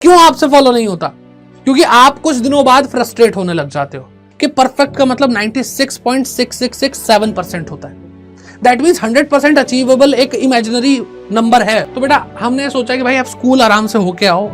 क्यों आपसे फॉलो नहीं होता? क्योंकि आप कुछ दिनों बाद फ्रस्ट्रेट होने लग जाते हो कि परफेक्ट का मतलब 96.6667% होता है। दैट मीन्स 100% अचीवेबल एक इमेजिनरी नंबर है। तो बेटा हमने सोचा कि भाई आप स्कूल आराम से होके आओ,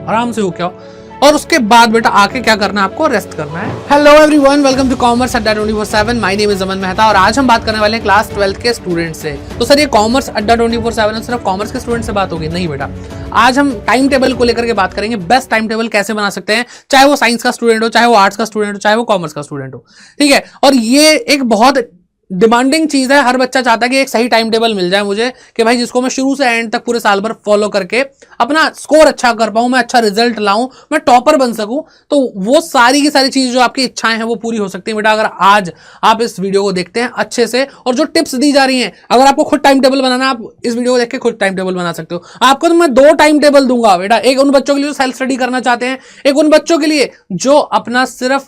और उसके बाद बेटा आके क्या करना है, आपको रेस्ट करना है। Hello everyone, welcome to commerce Adda 24/7। My name is Aman Mehta और आज हम बात करने वाले हैं क्लास 12 के स्टूडेंट से। तो सर ये कॉमर्स अड्डा 24/7 सिर्फ कॉमर्स के स्टूडेंट से बात होगी? नहीं बेटा, आज हम टाइम टेबल को लेकर के बात करेंगे। बेस्ट टाइम टेबल कैसे बना सकते हैं, चाहे वो साइंस का स्टूडेंट हो, चाहे वो आर्ट्स का स्टूडेंट हो, चाहे वो कॉमर्स का स्टूडेंट हो। ठीक है, और ये एक बहुत डिमांडिंग चीज है। हर बच्चा चाहता है कि एक सही टाइम टेबल मिल जाए मुझे, कि भाई जिसको मैं शुरू से एंड तक पूरे साल भर फॉलो करके अपना स्कोर अच्छा कर पाऊं, मैं अच्छा रिजल्ट लाऊं, मैं टॉपर बन सकूं। तो वो सारी की सारी चीज जो आपकी इच्छाएं हैं वो पूरी हो सकती है बेटा, अगर आज आप इस वीडियो को देखते हैं अच्छे से। और जो टिप्स दी जा रही हैं, अगर आपको खुद टाइम टेबल बनाना, आप इस वीडियो को देख के खुद टाइम टेबल बना सकते हो। आपको तो मैं 2 टाइम टेबल दूंगा बेटा, एक उन बच्चों के लिए जो सेल्फ स्टडी करना चाहते हैं, एक उन बच्चों के लिए जो अपना सिर्फ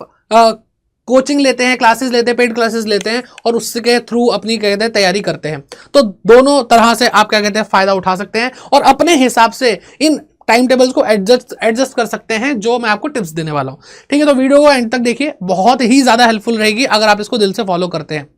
कोचिंग लेते हैं, क्लासेस लेते हैं, पेड क्लासेस लेते हैं और उसके थ्रू अपनी क्या कहते हैं तैयारी करते हैं। तो दोनों तरह से आप क्या कहते हैं फायदा उठा सकते हैं और अपने हिसाब से इन टाइम टेबल्स को एडजस्ट कर सकते हैं, जो मैं आपको टिप्स देने वाला हूं। ठीक है, तो वीडियो को एंड तक देखिए, बहुत ही ज्यादा हेल्पफुल रहेगी अगर आप इसको दिल से फॉलो करते हैं।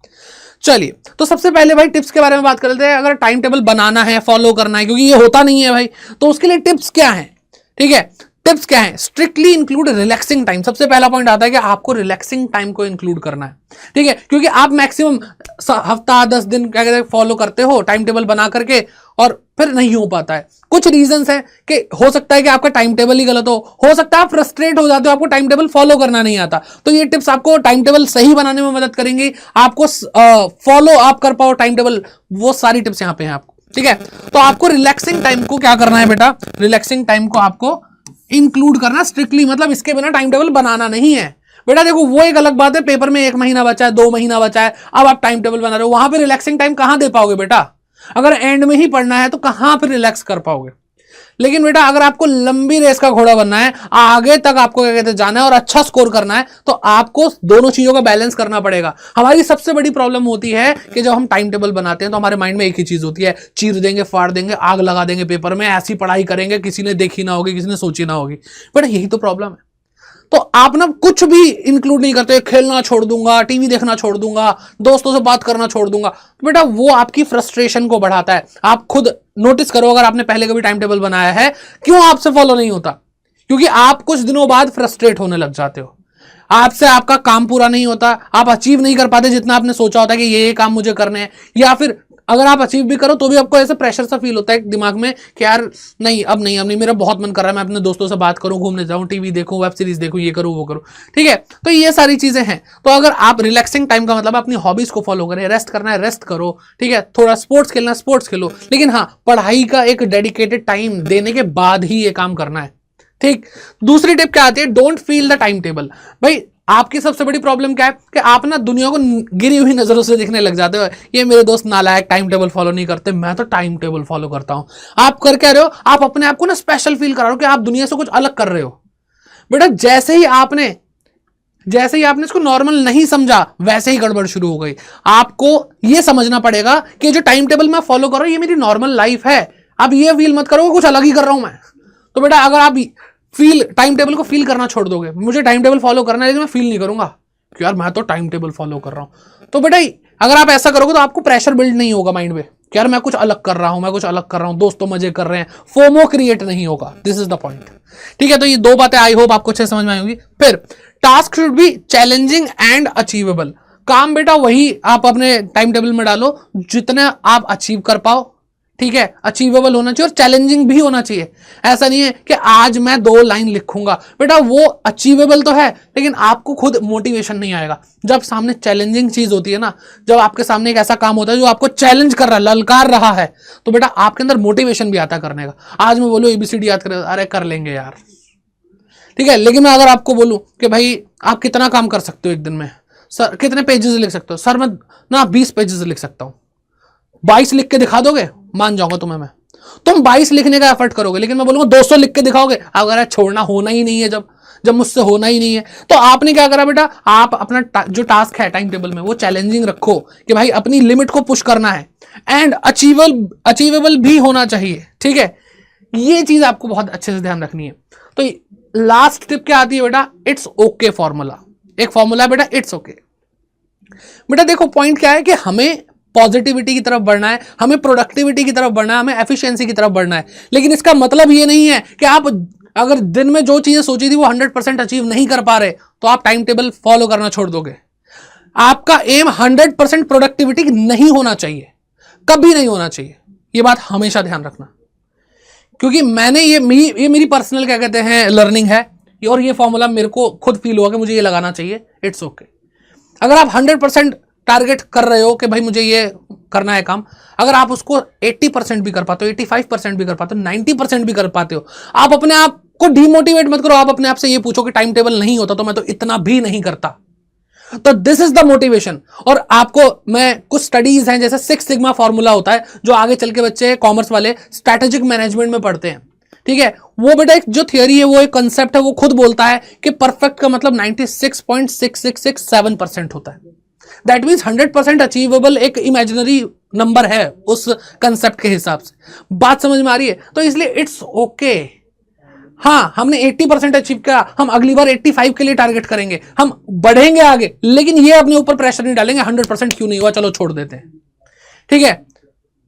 चलिए, तो सबसे पहले भाई टिप्स के बारे में बात कर लेते हैं। अगर टाइम टेबल बनाना है, फॉलो करना है, क्योंकि ये होता नहीं है भाई, तो उसके लिए टिप्स क्या है? ठीक है, टिप्स क्या है? Strictly include relaxing time. सबसे पहला पॉइंट आता है कि आपको रिलैक्सिंग टाइम को इंक्लूड करना है। ठीक है, क्योंकि आप मैक्सिमम हफ्ता 10 दिन क्या कहते हैं फॉलो करते हो टाइम टेबल बना करके, और फिर नहीं हो पाता है। कुछ रीजंस हैं कि हो सकता है कि आपका टाइम टेबल ही गलत हो सकता है आप फ्रस्ट्रेट हो जाते हो, आपको टाइम टेबल फॉलो करना नहीं आता। तो ये टिप्स आपको टाइम टेबल सही बनाने में मदद करेंगी, आपको फॉलो आप कर पाओ टाइम टेबल, वो सारी टिप्स यहां पे हैं आपको। ठीक है, तो आपको रिलैक्सिंग टाइम को क्या करना है बेटा? रिलैक्सिंग टाइम को आपको इंक्लूड करना स्ट्रिक्टली, मतलब इसके बिना टाइम टेबल बनाना नहीं है बेटा। देखो, वो एक अलग बात है, पेपर में 1 महीना बचा है, 2 महीना बचा है, अब आप टाइम टेबल बना रहे हो, वहां पे रिलैक्सिंग टाइम कहां दे पाओगे बेटा? अगर एंड में ही पढ़ना है तो कहां पर रिलैक्स कर पाओगे? लेकिन बेटा अगर आपको लंबी रेस का घोड़ा बनना है, आगे तक आपको क्या कहते हैं जाना है और अच्छा स्कोर करना है, तो आपको दोनों चीजों का बैलेंस करना पड़ेगा। हमारी सबसे बड़ी प्रॉब्लम होती है कि जब हम टाइम टेबल बनाते हैं तो हमारे माइंड में एक ही चीज होती है, चीर देंगे, फाड़ देंगे, आग लगा देंगे पेपर में, ऐसी पढ़ाई करेंगे किसी ने देखी ना होगी, किसी ने सोची ना होगी। बेटा यही तो प्रॉब्लम है। तो आप ना कुछ भी इंक्लूड नहीं करते, खेलना छोड़ दूंगा, टीवी देखना छोड़ दूंगा, दोस्तों से बात करना छोड़ दूंगा, तो बेटा वो आपकी फ्रस्ट्रेशन को बढ़ाता है। आप खुद नोटिस करो, अगर आपने पहले कभी टाइम टेबल बनाया है, क्यों आपसे फॉलो नहीं होता? क्योंकि आप कुछ दिनों बाद फ्रस्ट्रेट होने लग जाते हो, आपसे आपका काम पूरा नहीं होता, आप अचीव नहीं कर पाते जितना आपने सोचा होता है कि ये काम मुझे करने हैं, या फिर अगर आप अचीव भी करो तो भी आपको ऐसा प्रेशर सा फील होता है दिमाग में कि यार नहीं, अब नहीं, मेरा बहुत मन कर रहा है, मैं अपने दोस्तों से बात करूं, घूमने जाऊं, टीवी देखूं, वेब सीरीज देखूं, ये करूं, वो करूं। ठीक है, तो ये सारी चीजें हैं। तो अगर आप रिलैक्सिंग टाइम का मतलब अपनी हॉबीज को फॉलो करें, रेस्ट करना है रेस्ट करो, ठीक है, थोड़ा स्पोर्ट्स खेलना स्पोर्ट्स खेलो, लेकिन हाँ, पढ़ाई का एक डेडिकेटेड टाइम देने के बाद ही ये काम करना है। ठीक, दूसरी टिप क्या आती है? Don't feel the time table. भाई आपकी सबसे बड़ी प्रॉब्लम क्या है कि आप ना दुनिया को गिरी हुई नजरों से देखने लग जाते हो। ये मेरे दोस्त नालायक टाइम टेबल फॉलो नहीं करते, मैं तो टाइम टेबल फॉलो करता हूं। आप कर क्या रहे हो? आप अपने आप को ना स्पेशल फील करा रहे हो कि आप दुनिया से कुछ अलग कर रहे हो। बेटा जैसे ही आपने इसको नॉर्मल नहीं समझा, वैसे ही गड़बड़ शुरू हो गई। आपको यह समझना पड़ेगा कि जो टाइम टेबल मैं फॉलो कर रहा हूं ये मेरी नॉर्मल लाइफ है। आप ये फील मत करो कुछ अलग ही कर रहा हूं मैं। तो बेटा अगर आप टाइम टेबल को फील करना छोड़ दोगे, मुझे टाइम टेबल फॉलो करना है लेकिन मैं फील नहीं करूंगा कि यार मैं तो टाइम टेबल फॉलो कर रहा हूं, तो बेटा अगर आप ऐसा करोगे तो आपको प्रेशर बिल्ड नहीं होगा माइंड में कि यार मैं कुछ अलग कर रहा हूं, दोस्तों मजे कर रहे हैं, फोमो क्रिएट नहीं होगा। This is the point. ठीक है, तो ये 2 बातें आई होप आपको अच्छे समझ में आई होंगी। फिर task should be challenging and achievable. काम बेटा वही आप अपने टाइम टेबल में डालो जितना आप अचीव कर पाओ। ठीक है, अचीवेबल होना चाहिए और चैलेंजिंग भी होना चाहिए। ऐसा नहीं है कि आज मैं 2 लाइन लिखूंगा, बेटा वो अचीवेबल तो है लेकिन आपको खुद मोटिवेशन नहीं आएगा। जब सामने चैलेंजिंग चीज होती है ना, जब आपके सामने एक ऐसा काम होता है जो आपको चैलेंज कर रहा है, ललकार रहा है, तो बेटा आपके अंदर मोटिवेशन भी आता करने का। आज मैं बोलूं ABCD याद कर, अरे कर लेंगे यार, ठीक है, लेकिन मैं अगर आपको बोलूं कि भाई आप कितना काम कर सकते हो एक दिन में, सर कितने पेजेस लिख सकते हो, सर मैं ना 20 पेजेस लिख सकता हूं, 22 लिख के दिखा दोगे, मान जाऊंगा तुम्हें मैं। तुम 22 लिखने का एफर्ट करोगे, लेकिन मैं बोलूंगा 200 लिख के दिखाओगे, अगर छोड़ना होना ही नहीं है, जब मुझसे होना ही नहीं है, तो आपने क्या करा बेटा? आप अपना जो टास्क है टाइम टेबल में वो चैलेंजिंग रखो कि भाई अपनी लिमिट को पुश करना है, एंड अचीवेबल भी होना चाहिए। ठीक है, ये चीज आपको बहुत अच्छे से ध्यान रखनी है। तो लास्ट टिप क्या आती है बेटा, इट्स ओके फॉर्मूला। एक फॉर्मूला बेटा इट्स ओके। बेटा देखो पॉइंट क्या है कि हमें पॉजिटिविटी की तरफ बढ़ना है, हमें प्रोडक्टिविटी की तरफ बढ़ना है, हमें एफिशिएंसी की तरफ बढ़ना है, लेकिन इसका मतलब ये नहीं है कि आप अगर दिन में जो चीजें सोची थी वो 100% अचीव नहीं कर पा रहे तो आप टाइम टेबल फॉलो करना छोड़ दोगे। आपका एम 100% प्रोडक्टिविटी नहीं होना चाहिए, कभी नहीं होना चाहिए। ये बात हमेशा ध्यान रखना, क्योंकि मैंने ये मेरी पर्सनल क्या कहते हैं लर्निंग है, और ये फॉर्मूला मेरे को खुद फील हुआ कि मुझे ये लगाना चाहिए। It's okay. अगर आप 100% टारगेट कर रहे हो कि भाई मुझे ये करना है काम, अगर आप उसको 80% भी कर पाते हो, 85% भी कर पाते हो, 90% भी कर पाते हो, आप अपने आप को डिमोटिवेट मत करो। आप अपने आप से ये पूछो कि टाइम टेबल नहीं होता तो मैं तो इतना भी नहीं करता। तो दिस इज द मोटिवेशन। और आपको मैं कुछ स्टडीज हैं, जैसे 6 सिग्मा फॉर्मूला होता है जो आगे चल के बच्चे कॉमर्स वाले स्ट्रैटेजिक मैनेजमेंट में पढ़ते हैं, ठीक है। वो बेटा एक जो थियरी है, वो एक कंसेप्ट है, वो खुद बोलता है कि परफेक्ट का मतलब 96.6667% होता है। दैट मीन्स 100% अचीवेबल एक इमेजिनरी नंबर है उस कंसेप्ट के हिसाब से। बात समझ में आ रही है? तो इसलिए इट्स ओके। हाँ, हमने 80% अचीव किया, हम अगली बार 85 के लिए टारगेट करेंगे, हम बढ़ेंगे आगे, लेकिन ये अपने ऊपर प्रेशर नहीं डालेंगे 100% क्यों नहीं हुआ, चलो छोड़ देते हैं, ठीक है।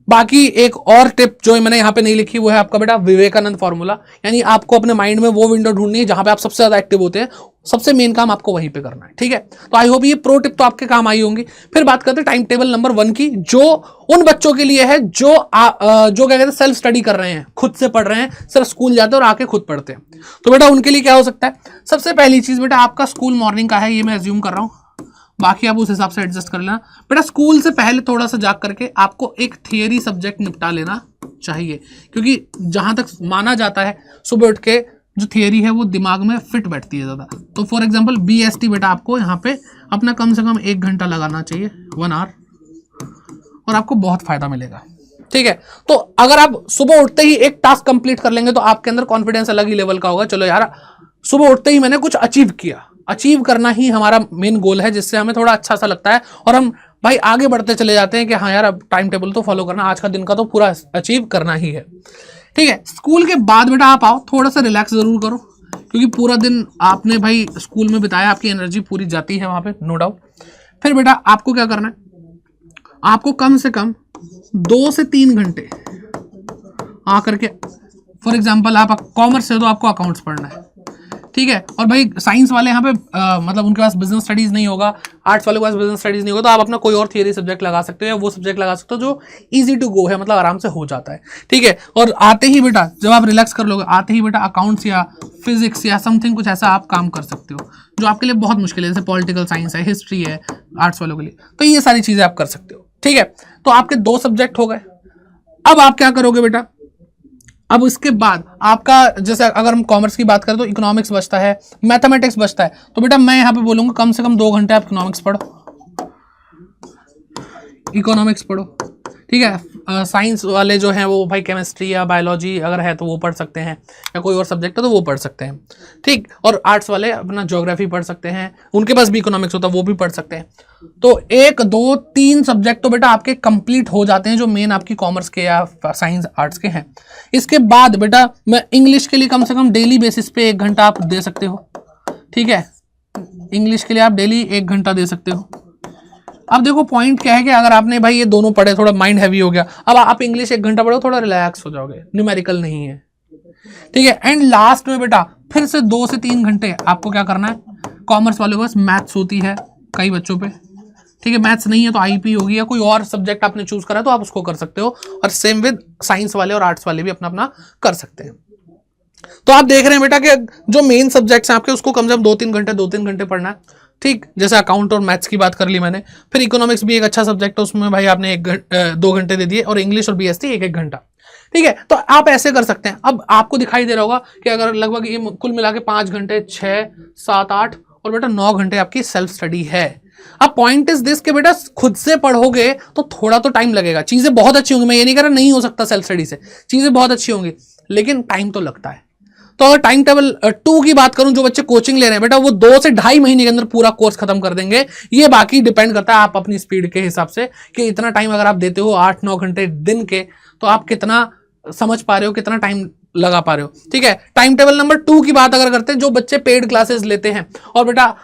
बाकी एक और टिप जो मैंने यहां पे नहीं लिखी, वो है आपका बेटा विवेकानंद फॉर्मूला। यानी आपको अपने माइंड में वो विंडो ढूंढनी है जहां पे आप सबसे ज्यादा एक्टिव होते हैं, सबसे मेन काम आपको वहीं पे करना है, ठीक है। तो आई होप ये प्रो टिप तो आपके काम आई होंगी। फिर बात करते हैं टाइम टेबल नंबर 1 की, जो उन बच्चों के लिए है जो क्या कहते हैं सेल्फ स्टडी कर रहे हैं, खुद से पढ़ रहे हैं, सिर्फ स्कूल जाते हैं और आके खुद पढ़ते हैं। तो बेटा उनके लिए क्या हो सकता है, सबसे पहली चीज बेटा आपका स्कूल मॉर्निंग का है, ये मैं एज्यूम कर रहा हूं, बाकी आप उस हिसाब से एडजस्ट कर लेना। बेटा स्कूल से पहले थोड़ा सा जाग करके आपको एक थियरी सब्जेक्ट निपटा लेना चाहिए, क्योंकि जहां तक माना जाता है सुबह उठ के जो थियरी है वो दिमाग में फिट बैठती है ज़्यादा। तो फॉर एग्जांपल BST बेटा आपको यहाँ पे अपना कम से कम 1 घंटा लगाना चाहिए, 1 आवर, और आपको बहुत फायदा मिलेगा, ठीक है। तो अगर आप सुबह उठते ही एक टास्क कंप्लीट कर लेंगे तो आपके अंदर कॉन्फिडेंस अलग ही लेवल का होगा। चलो यार, सुबह उठते ही मैंने कुछ अचीव किया। अचीव करना ही हमारा मेन गोल है, जिससे हमें थोड़ा अच्छा सा लगता है और हम भाई आगे बढ़ते चले जाते हैं कि हाँ यार अब टाइम टेबल तो फॉलो करना, आज का दिन का तो पूरा अचीव करना ही है, ठीक है। स्कूल के बाद बेटा आप आओ, थोड़ा सा रिलैक्स जरूर करो, क्योंकि पूरा दिन आपने भाई स्कूल में बिताया, आपकी एनर्जी पूरी जाती है वहां पे, नो डाउट। फिर बेटा आपको क्या करना है, आपको कम से कम 2 से 3 घंटे आकर के, फॉर एग्जाम्पल आप कॉमर्स से हो तो आपको अकाउंट्स पढ़ना है, ठीक है। और भाई साइंस वाले यहाँ पे मतलब उनके पास बिजनेस स्टडीज नहीं होगा, आर्ट्स वाले के पास बिजनेस स्टडीज नहीं होगा, तो आप अपना कोई और थियरी सब्जेक्ट लगा सकते हो, या वो सब्जेक्ट लगा सकते हो जो इजी टू गो है, मतलब आराम से हो जाता है, ठीक है। और आते ही बेटा जब आप रिलैक्स कर लोगे, आते ही बेटा अकाउंट्स या फिजिक्स या समथिंग कुछ ऐसा आप काम कर सकते हो जो आपके लिए बहुत मुश्किल है, जैसे पॉलिटिकल साइंस है, हिस्ट्री है आर्ट्स वालों के लिए। तो ये सारी चीजें आप कर सकते हो, ठीक है। तो आपके 2 सब्जेक्ट हो गए। अब आप क्या करोगे बेटा, अब इसके बाद आपका जैसे अगर हम कॉमर्स की बात करें तो इकोनॉमिक्स बचता है, मैथमेटिक्स बचता है। तो बेटा मैं यहां पे बोलूंगा कम से कम 2 घंटे आप इकोनॉमिक्स पढ़ो, ठीक है। साइंस वाले जो हैं वो भाई केमिस्ट्री या बायोलॉजी अगर है तो वो पढ़ सकते हैं, या कोई और सब्जेक्ट है तो वो पढ़ सकते हैं, ठीक। और आर्ट्स वाले अपना ज्योग्राफी पढ़ सकते हैं, उनके पास भी इकोनॉमिक्स होता है, वो भी पढ़ सकते हैं। तो 1 2 3 सब्जेक्ट तो बेटा आपके कंप्लीट हो जाते हैं जो मेन आपकी कॉमर्स के या साइंस आर्ट्स के हैं। इसके बाद बेटा मैं इंग्लिश के लिए कम से कम डेली बेसिस पे 1 घंटा आप दे सकते हो, ठीक है। इंग्लिश के लिए आप डेली 1 घंटा दे सकते हो। अब देखो पॉइंट क्या है कि अगर आपने भाई ये दोनों पढ़े, थोड़ा माइंड हैवी हो गया, अब आप इंग्लिश 1 घंटा पढ़ो, थोड़ा रिलैक्स हो जाओगे, न्यूमेरिकल नहीं है, ठीक है। एंड लास्ट में बेटा फिर से 2 से 3 घंटे आपको क्या करना है, कॉमर्स वालों के पास मैथ्स होती है कई बच्चों पे, ठीक है। मैथ्स नहीं है तो आईपी होगी, या कोई और सब्जेक्ट आपने चूज करा तो आप उसको कर सकते हो। और सेम विद साइंस वाले और आर्ट्स वाले भी अपना अपना कर सकते हैं। तो आप देख रहे हैं बेटा कि जो मेन सब्जेक्ट्स हैं आपके, उसको कम से कम 2-3 घंटे पढ़ना है, ठीक। जैसे अकाउंट और मैथ्स की बात कर ली मैंने, फिर इकोनॉमिक्स भी एक अच्छा सब्जेक्ट है, उसमें भाई आपने 2 घंटे दे दिए, और इंग्लिश और BST 1-1 घंटा, ठीक है। तो आप ऐसे कर सकते हैं। अब आपको दिखाई दे रहा होगा कि अगर लगभग ये कुल मिला के 5 घंटे, 6, 7, 8 और बेटा 9 घंटे आपकी सेल्फ स्टडी है। अब पॉइंट इज दिस कि बेटा खुद से पढ़ोगे तो थोड़ा तो टाइम लगेगा, चीजें बहुत अच्छी होंगी, मैं ये नहीं कह रहा नहीं हो सकता सेल्फ स्टडी से, चीजें बहुत अच्छी होंगी, लेकिन टाइम तो लगता है। तो अगर टाइम टेबल 2 की बात करूं, जो बच्चे कोचिंग ले रहे हैं बेटा, वो 2 से 2.5 महीने के अंदर पूरा कोर्स खत्म कर देंगे। ये बाकी डिपेंड करता है आप अपनी स्पीड के हिसाब से, कि इतना टाइम अगर आप देते हो 8-9 घंटे दिन के, तो आप कितना समझ पा रहे हो, कितना टाइम लगा पा रहे हो। ठीक है, टाइम टेबल नंबर 2 की बात अगर करते हैं, जो बच्चे पेड क्लासेस लेते हैं और बेटा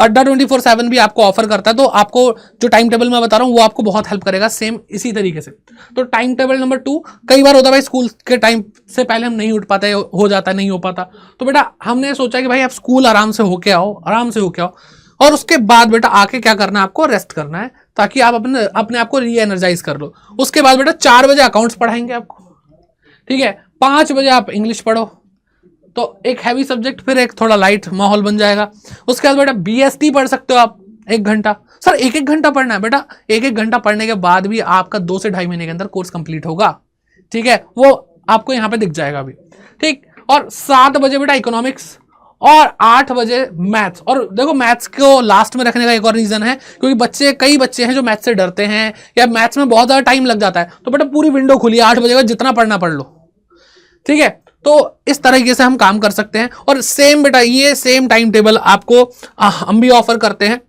अड्डा 24/7 भी आपको ऑफर करता है, तो आपको जो टाइम टेबल मैं बता रहा हूँ वो आपको बहुत हेल्प करेगा सेम इसी तरीके से। तो टाइम टेबल नंबर 2, कई बार होता है भाई स्कूल के टाइम से पहले हम नहीं उठ पाते, हो जाता है, नहीं हो पाता, तो बेटा हमने सोचा कि भाई आप स्कूल आराम से होके आओ, आराम से होके आओ, और उसके बाद बेटा आके क्या करना है, आपको रेस्ट करना है, ताकि आप अपने आप को री एनर्जाइज कर लो। उसके बाद बेटा 4 बजे अकाउंट्स पढ़ाएंगे आपको। ठीक है, 5 बजे आप इंग्लिश पढ़ो, तो एक हैवी सब्जेक्ट, फिर एक थोड़ा लाइट माहौल बन जाएगा। उसके बाद बेटा बीएसटी पढ़ सकते हो आप 1 घंटा। सर 1 घंटा पढ़ना है बेटा, 1 घंटा पढ़ने के बाद भी आपका 2 से 2.5 महीने के अंदर कोर्स कंप्लीट होगा। ठीक है, वो आपको यहां पे दिख जाएगा अभी। ठीक, और 7 बजे बेटा इकोनॉमिक्स, और 8 बजे मैथ्स। और देखो मैथ्स को लास्ट में रखने का एक और रीजन है, क्योंकि कई बच्चे हैं जो मैथ्स से डरते हैं या मैथ्स में बहुत ज्यादा टाइम लग जाता है, तो बेटा पूरी विंडो खुली है, 8 बजे का जितना पढ़ना पढ़ लो। ठीक है, तो इस तरीके से हम काम कर सकते हैं। और सेम बेटा ये सेम टाइम टेबल आपको हम भी ऑफर करते हैं।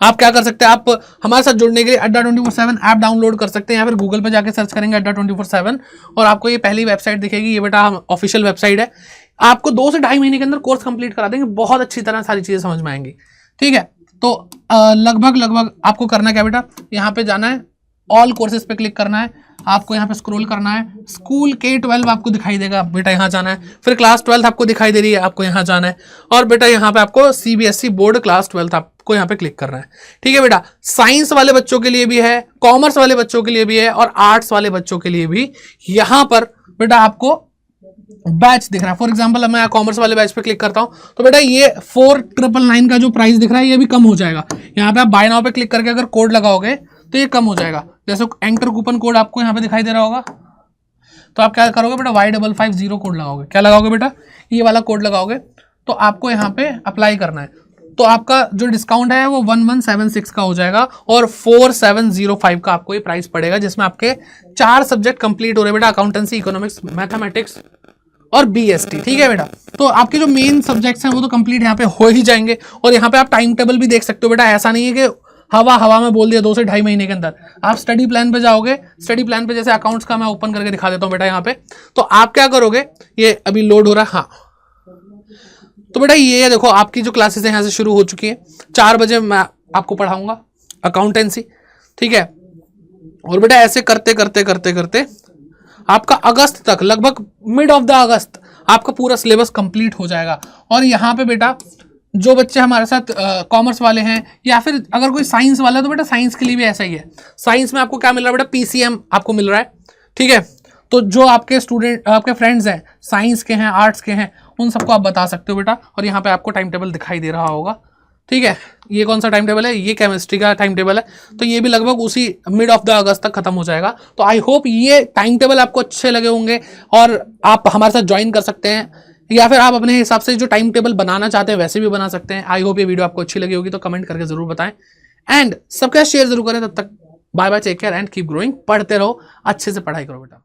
आप क्या कर सकते हैं, आप हमारे साथ जुड़ने के लिए अड्डा 24/7 ऐप डाउनलोड कर सकते हैं, या फिर गूगल पे जाके सर्च करेंगे अड्डा 24/7 और आपको ये पहली वेबसाइट दिखेगी। ये बेटा ऑफिशियल वेबसाइट है, आपको 2 से 2.5 महीने के अंदर कोर्स कंप्लीट करा देंगे, बहुत अच्छी तरह सारी चीजें समझ में आएंगी। ठीक है, तो लगभग आपको करना क्या बेटा, यहाँ पे जाना है, ऑल कोर्सेज पे क्लिक करना है, आपको यहाँ पे स्क्रॉल करना है, स्कूल K-12 आपको दिखाई देगा, बेटा यहाँ जाना है, फिर क्लास 12 आपको दिखाई दे रही है, आपको यहाँ जाना है, और बेटा यहाँ पे आपको CBSE बोर्ड क्लास 12 आपको यहाँ पे क्लिक करना है। ठीक है बेटा, साइंस वाले बच्चों के लिए भी है, कॉमर्स वाले बच्चों के लिए भी है, और आर्ट्स वाले बच्चों के लिए भी यहाँ पर बेटा आपको बैच दिख रहा है। फॉर एग्जांपल मैं कॉमर्स वाले बैच पे क्लिक करता हूं, तो बेटा ये 4999 का जो प्राइस दिख रहा है ये भी कम हो जाएगा। यहाँ पे आप बाय नाउ पे क्लिक करके अगर कोड लगाओगे तो ये कम हो जाएगा। जैसे एंटर कूपन कोड आपको यहाँ पे दिखाई दे रहा होगा, तो आप क्या करोगे बेटा, Y550 कोड लगाओगे। क्या लगाओगे बेटा, ये वाला कोड लगाओगे, तो आपको यहाँ पे अप्लाई करना है, तो आपका जो डिस्काउंट है वो 1176 का हो जाएगा, और 4705 का आपको ये प्राइस पड़ेगा, जिसमें आपके 4 सब्जेक्ट कंप्लीट हो रहे हैं बेटा, अकाउंटेंसी, इकोनॉमिक्स, मैथमेटिक्स और BST। ठीक है बेटा, तो आपके जो मेन सब्जेक्ट्स हैं वो तो कंप्लीट यहाँ पे हो ही जाएंगे। और यहाँ पे आप टाइम टेबल भी देख सकते हो बेटा, ऐसा नहीं है कि हवा में बोल दिया 2 से 2.5 महीने के अंदर। आप स्टडी प्लान पे जाओगे, स्टडी प्लान पे जैसे अकाउंट्स का मैं ओपन करके दिखा देता हूँ बेटा यहाँ पे, तो आप क्या करोगे, ये अभी लोड हो रहा है, हाँ, तो बेटा ये देखो आपकी जो क्लासेस हैं यहाँ से शुरू हो चुकी है। 4 बजे मैं आपको पढ़ाऊंगा अकाउंटेंसी। ठीक है, और बेटा ऐसे करते करते करते करते आपका अगस्त तक, लगभग मिड ऑफ द अगस्त आपका पूरा सिलेबस कंप्लीट हो जाएगा। और यहाँ पे बेटा जो बच्चे हमारे साथ कॉमर्स वाले हैं, या फिर अगर कोई साइंस वाला है, तो बेटा साइंस के लिए भी ऐसा ही है। साइंस में आपको क्या मिल रहा है बेटा, PCM आपको मिल रहा है। ठीक है, तो जो आपके स्टूडेंट, आपके फ्रेंड्स हैं, साइंस के हैं, आर्ट्स के हैं, उन सबको आप बता सकते हो बेटा। और यहाँ पे आपको टाइम टेबल दिखाई दे रहा होगा। ठीक है, ये कौन सा टाइम टेबल है, ये केमिस्ट्री का टाइम टेबल है, तो ये भी लगभग उसी मिड ऑफ द अगस्त तक खत्म हो जाएगा। तो आई होप ये टाइम टेबल आपको अच्छे लगे होंगे, और आप हमारे साथ ज्वाइन कर सकते हैं, या फिर आप अपने हिसाब से जो टाइम टेबल बनाना चाहते हैं वैसे भी बना सकते हैं। आई होप ये वीडियो आपको अच्छी लगी होगी, तो कमेंट करके जरूर बताएं, एंड सबका शेयर जरूर करें। तब तक bye bye, take care and keep growing. पढ़ते रहो, अच्छे से पढ़ाई करो बेटा।